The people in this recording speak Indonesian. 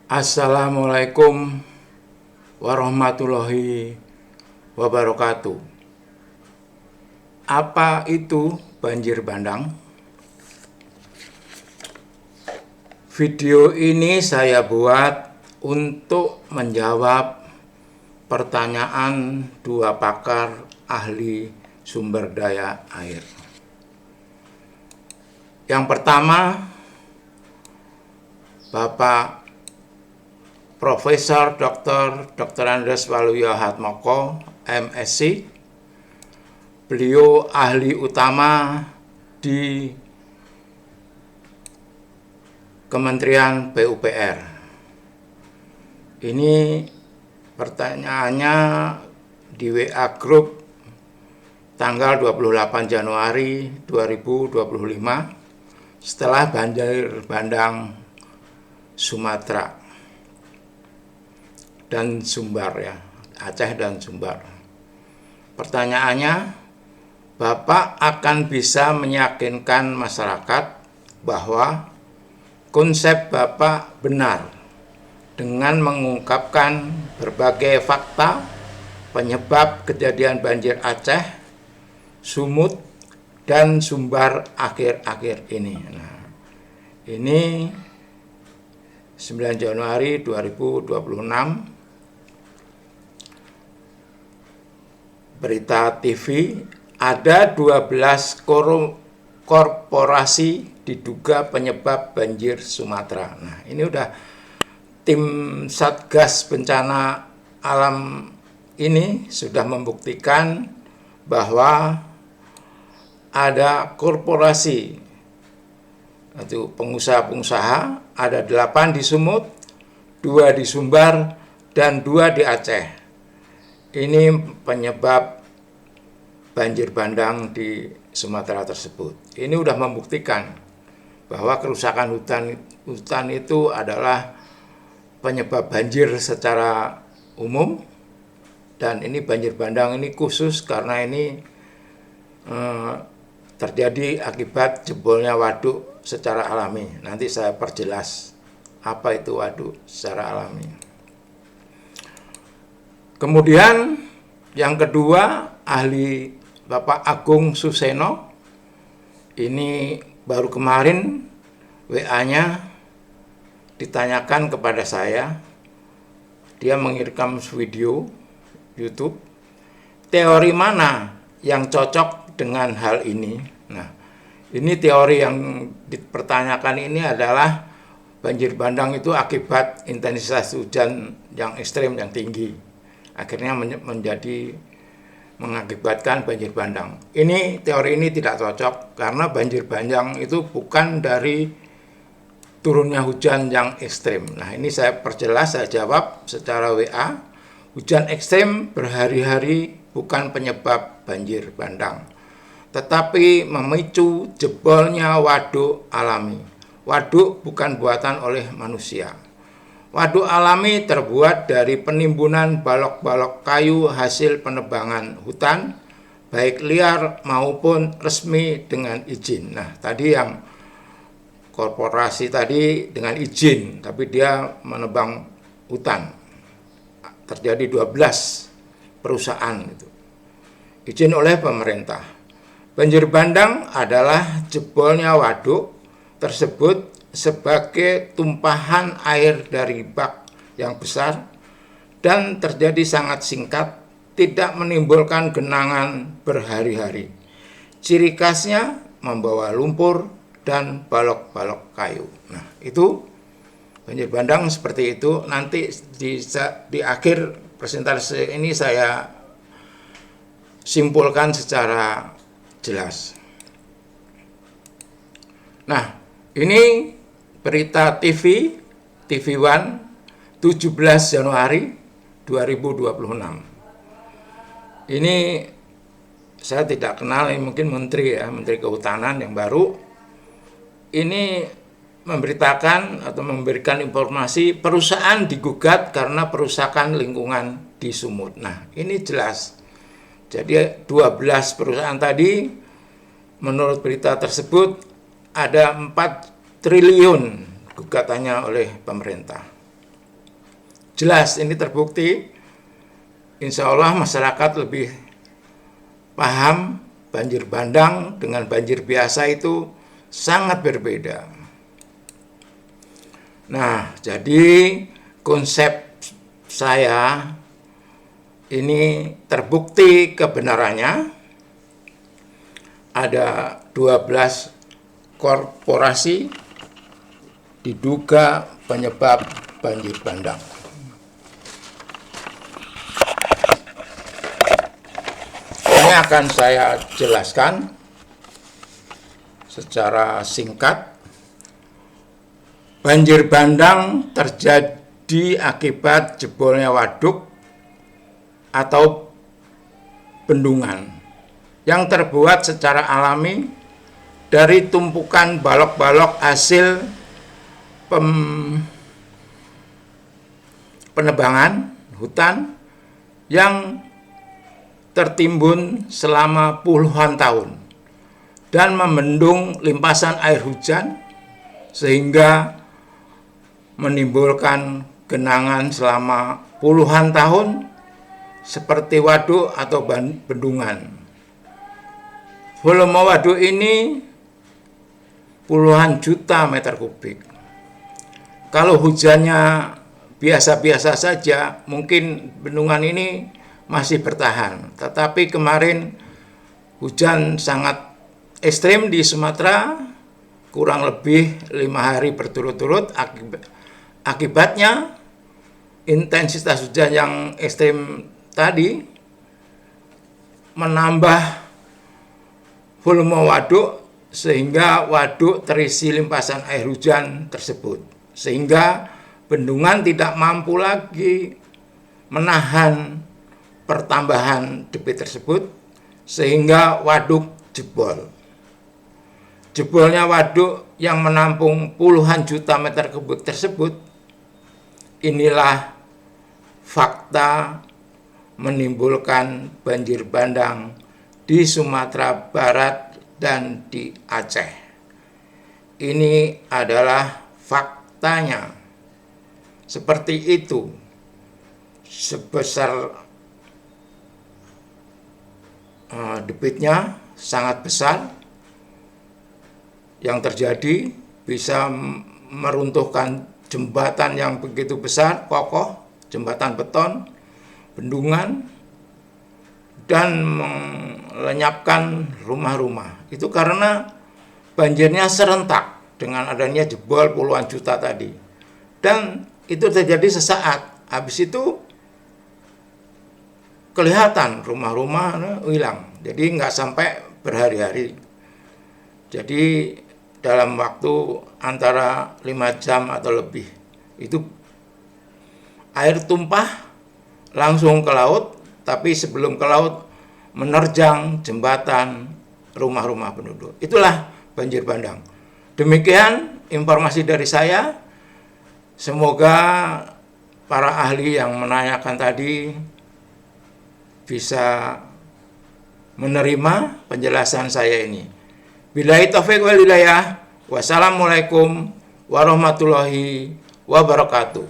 Assalamualaikum warahmatullahi wabarakatuh. Apa itu banjir bandang? Video ini saya buat untuk menjawab pertanyaan dua pakar ahli sumber daya air. Yang pertama, Bapak Profesor Dr. Andes Waluyo-Hatmoko, MSc. Beliau ahli utama di Kementerian PUPR. Ini pertanyaannya di WA Group tanggal 28 Januari 2025 setelah banjir bandang Sumatera dan Sumbar, ya, Aceh dan Sumbar. Pertanyaannya, Bapak akan bisa meyakinkan masyarakat bahwa konsep Bapak benar dengan mengungkapkan berbagai fakta penyebab kejadian banjir Aceh, Sumut, dan Sumbar akhir-akhir ini. Nah, ini 9 Januari 2026, berita TV, ada 12 korporasi diduga penyebab banjir Sumatera. Nah, ini udah tim Satgas Bencana Alam ini sudah membuktikan bahwa ada korporasi itu pengusaha-pengusaha, ada 8 di Sumut, 2 di Sumbar, dan 2 di Aceh. Ini penyebab banjir bandang di Sumatera tersebut. Ini sudah membuktikan bahwa kerusakan hutan itu adalah penyebab banjir secara umum, dan ini banjir bandang ini khusus karena ini terjadi akibat jebolnya waduk secara alami. Nanti saya perjelas apa itu waduk secara alami. Kemudian yang kedua, ahli Bapak Agung Suseno, ini baru kemarin WA-nya ditanyakan kepada saya, dia mengirimkan video YouTube, teori mana yang cocok dengan hal ini. Nah, ini teori yang dipertanyakan ini adalah banjir bandang itu akibat intensitas hujan yang ekstrim, yang tinggi. Akhirnya mengakibatkan banjir bandang. Teori ini tidak cocok karena banjir bandang itu bukan dari turunnya hujan yang ekstrim. Nah, ini saya perjelas, saya jawab secara WA. Hujan ekstrim berhari-hari bukan penyebab banjir bandang, tetapi memicu jebolnya waduk alami. Waduk bukan buatan oleh manusia. Waduk alami terbuat dari penimbunan balok-balok kayu hasil penebangan hutan, baik liar maupun resmi dengan izin. Nah, tadi yang korporasi tadi dengan izin, tapi dia menebang hutan. Terjadi 12 perusahaan itu. Izin oleh pemerintah. Banjir bandang adalah jebolnya waduk tersebut sebagai tumpahan air dari bak yang besar dan terjadi sangat singkat, tidak menimbulkan genangan berhari-hari. Ciri khasnya membawa lumpur dan balok-balok kayu. Nah, itu banjir bandang seperti itu. Nanti di akhir presentasi ini saya simpulkan secara jelas. Nah, ini berita TV One 17 Januari 2026. Ini saya tidak kenal, ini mungkin Menteri Kehutanan yang baru. Ini memberitakan atau memberikan informasi perusahaan digugat karena perusakan lingkungan di Sumut. Nah, ini jelas. Jadi 12 perusahaan tadi, menurut berita tersebut ada 4 triliun gugatannya oleh pemerintah. jelas ini terbukti. Insya Allah masyarakat lebih paham banjir bandang dengan banjir biasa itu sangat berbeda. Nah, jadi konsep saya ini terbukti kebenarannya. Ada 12 korporasi diduga penyebab banjir bandang. Ini akan saya jelaskan secara singkat. Banjir bandang terjadi akibat jebolnya waduk atau bendungan yang terbuat secara alami dari tumpukan balok-balok hasil penebangan hutan yang tertimbun selama puluhan tahun dan membendung limpasan air hujan sehingga menimbulkan genangan selama puluhan tahun seperti waduk atau bendungan. Volume waduk ini puluhan juta meter kubik. Kalau hujannya biasa-biasa saja, mungkin bendungan ini masih bertahan. Tetapi kemarin hujan sangat ekstrim di Sumatera, kurang lebih 5 hari berturut-turut. Akibatnya intensitas hujan yang ekstrim tadi menambah volume waduk sehingga waduk terisi limpasan air hujan tersebut, sehingga bendungan tidak mampu lagi menahan pertambahan debit tersebut sehingga waduk jebol. Jebolnya waduk yang menampung puluhan juta meter kubik tersebut, inilah fakta menimbulkan banjir bandang di Sumatera Barat dan di Aceh. Ini adalah faktanya. Seperti itu. Sebesar debitnya sangat besar yang terjadi, bisa meruntuhkan jembatan yang begitu besar, kokoh, jembatan beton, bendungan, dan melenyapkan rumah-rumah. Itu karena banjirnya serentak dengan adanya jebol puluhan juta tadi. Dan itu terjadi sesaat. Habis itu kelihatan rumah-rumah hilang. Jadi nggak sampai berhari-hari. Jadi dalam waktu antara 5 jam atau lebih. Itu air tumpah langsung ke laut, tapi sebelum ke laut menerjang jembatan, rumah-rumah penduduk. Itulah banjir bandang. Demikian informasi dari saya. Semoga para ahli yang menanyakan tadi bisa menerima penjelasan saya ini. Billahi taufiq wal hidayah. Wassalamualaikum warahmatullahi wabarakatuh.